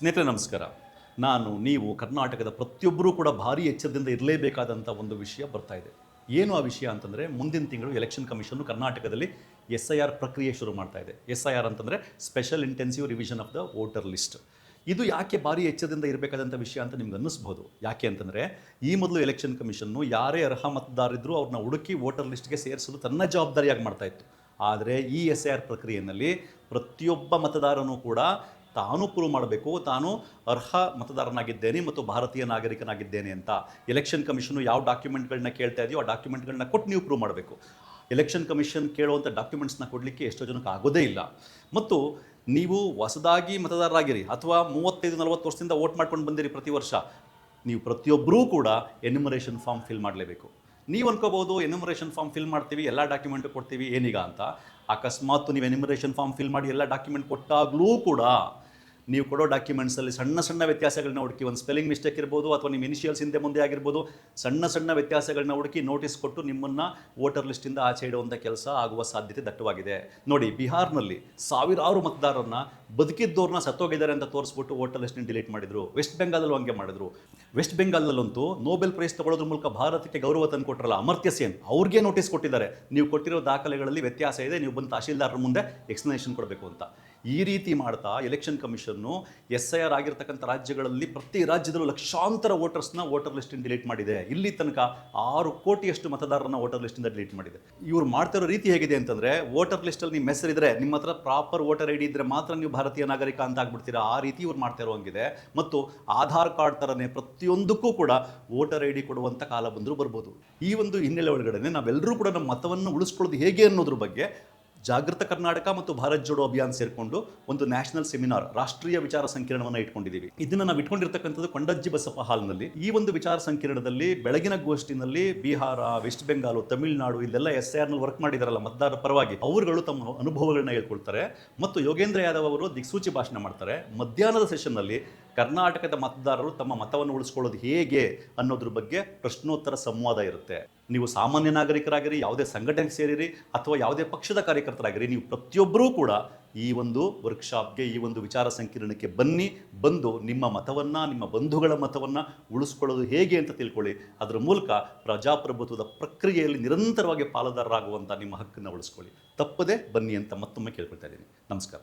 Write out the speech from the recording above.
ಸ್ನೇಹಿತರೆ ನಮಸ್ಕಾರ. ನೀವು ಕರ್ನಾಟಕದ ಪ್ರತಿಯೊಬ್ಬರೂ ಕೂಡ ಭಾರಿ ಎಚ್ಚರದಿಂದ ಇರಲೇಬೇಕಾದಂಥ ಒಂದು ವಿಷಯ ಬರ್ತಾ ಇದೆ. ಏನು ಆ ವಿಷಯ ಅಂತಂದರೆ, ಮುಂದಿನ ತಿಂಗಳು ಎಲೆಕ್ಷನ್ ಕಮಿಷನ್ನು ಕರ್ನಾಟಕದಲ್ಲಿ SIR ಪ್ರಕ್ರಿಯೆ ಶುರು ಮಾಡ್ತಾ ಇದೆ. SIR ಅಂತಂದರೆ special intensive revision of the voter list. ಇದು ಯಾಕೆ ಭಾರಿ ಎಚ್ಚರದಿಂದ ಇರಬೇಕಾದಂಥ ವಿಷಯ ಅಂತ ನಿಮ್ಗೆ ಅನ್ನಿಸ್ಬೋದು. ಯಾಕೆ ಅಂತಂದರೆ, ಈ ಮೊದಲು ಎಲೆಕ್ಷನ್ ಕಮಿಷನ್ನು ಯಾರೇ ಅರ್ಹ ಮತದಾರರಿದ್ದರೂ ಅವ್ರನ್ನ ಹುಡುಕಿ ವೋಟರ್ ಲಿಸ್ಟ್ಗೆ ಸೇರಿಸೋದು ತನ್ನ ಜವಾಬ್ದಾರಿಯಾಗಿ ಮಾಡ್ತಾ ಇತ್ತು. ಆದರೆ ಈ SIR ಪ್ರಕ್ರಿಯೆಯಲ್ಲಿ ಪ್ರತಿಯೊಬ್ಬ ಮತದಾರನೂ ಕೂಡ ತಾನು ಪ್ರೂವ್ ಮಾಡಬೇಕು, ತಾನು ಅರ್ಹ ಮತದಾರನಾಗಿದ್ದೇನೆ ಮತ್ತು ಭಾರತೀಯ ನಾಗರಿಕನಾಗಿದ್ದೇನೆ ಅಂತ. ಎಲೆಕ್ಷನ್ ಕಮಿಷನು ಯಾವ ಡಾಕ್ಯುಮೆಂಟ್ಗಳನ್ನ ಕೇಳ್ತಾ ಇದೆಯೋ ಆ ಡಾಕ್ಯುಮೆಂಟ್ಗಳನ್ನ ಕೊಟ್ಟು ನೀವು ಪ್ರೂವ್ ಮಾಡಬೇಕು. ಎಲೆಕ್ಷನ್ ಕಮಿಷನ್ ಕೇಳುವಂಥ ಡಾಕ್ಯುಮೆಂಟ್ಸ್ನ ಕೊಡಲಿಕ್ಕೆ ಎಷ್ಟೋ ಜನಕ್ಕೆ ಆಗೋದೇ ಇಲ್ಲ. ಮತ್ತು ನೀವು ಹೊಸದಾಗಿ ಮತದಾರರಾಗಿರಿ ಅಥವಾ 35-40 ವರ್ಷದಿಂದ ವೋಟ್ ಮಾಡ್ಕೊಂಡು ಬಂದಿರಿ ಪ್ರತಿ ವರ್ಷ, ನೀವು ಪ್ರತಿಯೊಬ್ಬರೂ ಕೂಡ ಎನ್ಯುಮರೇಷನ್ ಫಾರ್ಮ್ ಫಿಲ್ ಮಾಡಲೇಬೇಕು. ನೀವು ಅನ್ಕೋಬೋದು, ಎನ್ಯುಮರೇಷನ್ ಫಾರ್ಮ್ ಫಿಲ್ ಮಾಡ್ತೀವಿ, ಎಲ್ಲ ಡಾಕ್ಯುಮೆಂಟು ಕೊಡ್ತೀವಿ, ಏನೀಗ ಅಂತ. ಅಕಸ್ಮಾತ್ ನೀವು ಎನ್ಯುಮರೇಷನ್ ಫಾರ್ಮ್ ಫಿಲ್ ಮಾಡಿ ಎಲ್ಲ ಡಾಕ್ಯುಮೆಂಟ್ ಕೊಟ್ಟಾಗಲೂ ಕೂಡ ನೀವು ಕೊಡೋ ಡಾಕ್ಯುಮೆಂಟ್ಸಲ್ಲಿ ಸಣ್ಣ ವ್ಯತ್ಯಾಸಗಳನ್ನ ಹುಡುಕಿ, ಒಂದು ಸ್ಪೆಲ್ಲಿಂಗ್ ಮಿಸ್ಟೇಕ್ ಇರ್ಬೋದು ಅಥವಾ ನಿಮ್ಮ ಇನಿಷಿಯಲ್ಸ್ ಹಿಂದೆ ಮುಂದೆ ಆಗಿರ್ಬೋದು, ಸಣ್ಣ ವ್ಯತ್ಯಾಸಗಳನ್ನ ಹುಡುಕಿ ನೋಟಿಸ್ ಕೊಟ್ಟು ನಿಮ್ಮನ್ನು ವೋಟರ್ ಲಿಸ್ಟಿಂದ ಆಚೆ ಇಡುವಂಥ ಕೆಲಸ ಆಗುವ ಸಾಧ್ಯತೆ ದಟ್ಟವಾಗಿದೆ. ನೋಡಿ, ಬಿಹಾರ್ನಲ್ಲಿ ಸಾವಿರಾರು ಮತದಾರರನ್ನ ಬದುಕಿದ್ದವ್ರನ್ನ ಸತ್ತೋಗಿದ್ದಾರೆ ಅಂತ ತೋರಿಸ್ಬಿಟ್ಟು ವೋಟರ್ ಲಿಸ್ಟ್ನ ಡಿಲೀಟ್ ಮಾಡಿದರು. ವೆಸ್ಟ್ ಬೆಂಗಾಲಲ್ಲೂ ಹಂಗೆ ಮಾಡಿದ್ರು. ವೆಸ್ಟ್ ಬೆಂಗಾಲಲ್ಲಂತೂ ನೋಬೆಲ್ ಪ್ರೈಸ್ ತಗೊಳ್ಳೋದ್ರ ಮೂಲಕ ಭಾರತಕ್ಕೆ ಗೌರವ ತಂದು ಕೊಟ್ಟರಲ್ಲ ಅಮರ್ತ್ಯ ಸೇನ್, ಅವ್ರಿಗೆ ನೋಟಿಸ್ ಕೊಟ್ಟಿದ್ದಾರೆ, ನೀವು ಕೊಟ್ಟಿರೋ ದಾಖಲೆಗಳಲ್ಲಿ ವ್ಯತ್ಯಾಸ ಇದೆ, ನೀವು ಬಂದು ತಹಶೀಲ್ದಾರರ ಮುಂದೆ ಎಕ್ಸ್ಪ್ಲನೇಷನ್ ಕೊಡಬೇಕು ಅಂತ. ಈ ರೀತಿ ಮಾಡ್ತಾ ಎಲೆಕ್ಷನ್ ಕಮಿಷನ್ನು SIR ಆಗಿರ್ತಕ್ಕಂಥ ರಾಜ್ಯಗಳಲ್ಲಿ ಪ್ರತಿ ರಾಜ್ಯದಲ್ಲೂ ಲಕ್ಷಾಂತರ ವೋಟರ್ಸ್ನ ವೋಟರ್ ಲಿಸ್ಟಿಂದ ಡಿಲೀಟ್ ಮಾಡಿದೆ. ಇಲ್ಲಿ ತನಕ 6 ಕೋಟಿಯಷ್ಟು ಮತದಾರರನ್ನ ವೋಟರ್ ಲಿಸ್ಟಿಂದ ಡಿಲೀಟ್ ಮಾಡಿದೆ. ಇವ್ರು ಮಾಡ್ತಿರೋ ರೀತಿ ಹೇಗಿದೆ ಅಂತಂದರೆ, ವೋಟರ್ ಲಿಸ್ಟಲ್ಲಿ ನಿಮ್ಮ ಹೆಸರಿದ್ರೆ, ನಿಮ್ಮ ಹತ್ರ ಪ್ರಾಪರ್ ವೋಟರ್ ID ಇದ್ದರೆ ಮಾತ್ರ ನೀವು ಭಾರತೀಯ ನಾಗರಿಕ ಅಂತ ಆಗ್ಬಿಡ್ತೀರಾ. ಆ ರೀತಿ ಇವ್ರು ಮಾಡ್ತಾ ಇರೋಂಗಿದೆ. ಮತ್ತು ಆಧಾರ್ ಕಾರ್ಡ್ ಥರನೇ ಪ್ರತಿಯೊಂದಕ್ಕೂ ಕೂಡ ವೋಟರ್ ID ಕೊಡುವಂಥ ಕಾಲ ಬಂದರೂ ಬರ್ಬೋದು. ಈ ಒಂದು ಹಿನ್ನೆಲೆ ಒಳಗಡೆ ನಾವೆಲ್ಲರೂ ಕೂಡ ನಮ್ಮ ಮತವನ್ನು ಉಳಿಸ್ಕೊಳ್ಳೋದು ಹೇಗೆ ಅನ್ನೋದ್ರ ಬಗ್ಗೆ ಜಾಗೃತ ಕರ್ನಾಟಕ ಮತ್ತು ಭಾರತ್ ಜೋಡೋ ಅಭಿಯಾನ್ ಸೇರಿಕೊಂಡು ಒಂದು ನ್ಯಾಷನಲ್ ಸೆಮಿನಾರ್, ರಾಷ್ಟ್ರೀಯ ವಿಚಾರ ಸಂಕಿರಣವನ್ನು ಇಟ್ಕೊಂಡಿದ್ದೀವಿ. ಇದನ್ನು ನಾವು ಇಟ್ಕೊಂಡಿರ್ತಕ್ಕಂಥದ್ದು ಕೊಂಡಜ್ಜಿ ಬಸಪ್ಪ ಹಾಲ್ನಲ್ಲಿ. ಈ ಒಂದು ವಿಚಾರ ಸಂಕಿರಣದಲ್ಲಿ ಬೆಳಗಿನ ಗೋಷ್ಠಿನಲ್ಲಿ ಬಿಹಾರ, ವೆಸ್ಟ್ ಬೆಂಗಾಲು, ತಮಿಳುನಾಡು ಇಲ್ಲೆಲ್ಲ SIRನಲ್ಲಿ ವರ್ಕ್ ಮಾಡಿದಾರಲ್ಲ ಮತದಾರರ ಪರವಾಗಿ, ಅವರುಗಳು ತಮ್ಮ ಅನುಭವಗಳನ್ನ ಹೇಳ್ಕೊಳ್ತಾರೆ ಮತ್ತು ಯೋಗೇಂದ್ರ ಯಾದವ್ ಅವರು ದಿಕ್ಸೂಚಿ ಭಾಷಣ ಮಾಡ್ತಾರೆ. ಮಧ್ಯಾಹ್ನದ ಸೆಷನ್ನಲ್ಲಿ ಕರ್ನಾಟಕದ ಮತದಾರರು ತಮ್ಮ ಮತವನ್ನು ಉಳಿಸ್ಕೊಳ್ಳೋದು ಹೇಗೆ ಅನ್ನೋದ್ರ ಬಗ್ಗೆ ಪ್ರಶ್ನೋತ್ತರ ಸಂವಾದ ಇರುತ್ತೆ. ನೀವು ಸಾಮಾನ್ಯ ನಾಗರಿಕರಾಗಿರಿ, ಯಾವುದೇ ಸಂಘಟನೆಗೆ ಸೇರಿರಿ ಅಥವಾ ಯಾವುದೇ ಪಕ್ಷದ ಕಾರ್ಯಕರ್ತರಾಗಿರಿ, ನೀವು ಪ್ರತಿಯೊಬ್ಬರೂ ಕೂಡ ಈ ಒಂದು ವರ್ಕ್ಶಾಪ್ಗೆ, ಈ ಒಂದು ವಿಚಾರ ಸಂಕಿರಣಕ್ಕೆ ಬಂದು ನಿಮ್ಮ ಮತವನ್ನು, ನಿಮ್ಮ ಬಂಧುಗಳ ಮತವನ್ನು ಉಳಿಸ್ಕೊಳ್ಳೋದು ಹೇಗೆ ಅಂತ ತಿಳ್ಕೊಳ್ಳಿ. ಅದರ ಮೂಲಕ ಪ್ರಜಾಪ್ರಭುತ್ವದ ಪ್ರಕ್ರಿಯೆಯಲ್ಲಿ ನಿರಂತರವಾಗಿ ಪಾಲುದಾರರಾಗುವಂಥ ನಿಮ್ಮ ಹಕ್ಕನ್ನು ಉಳಿಸ್ಕೊಳ್ಳಿ. ತಪ್ಪದೇ ಬನ್ನಿ ಅಂತ ಮತ್ತೊಮ್ಮೆ ಕೇಳ್ಕೊಳ್ತಾ ಇದ್ದೀನಿ. ನಮಸ್ಕಾರ.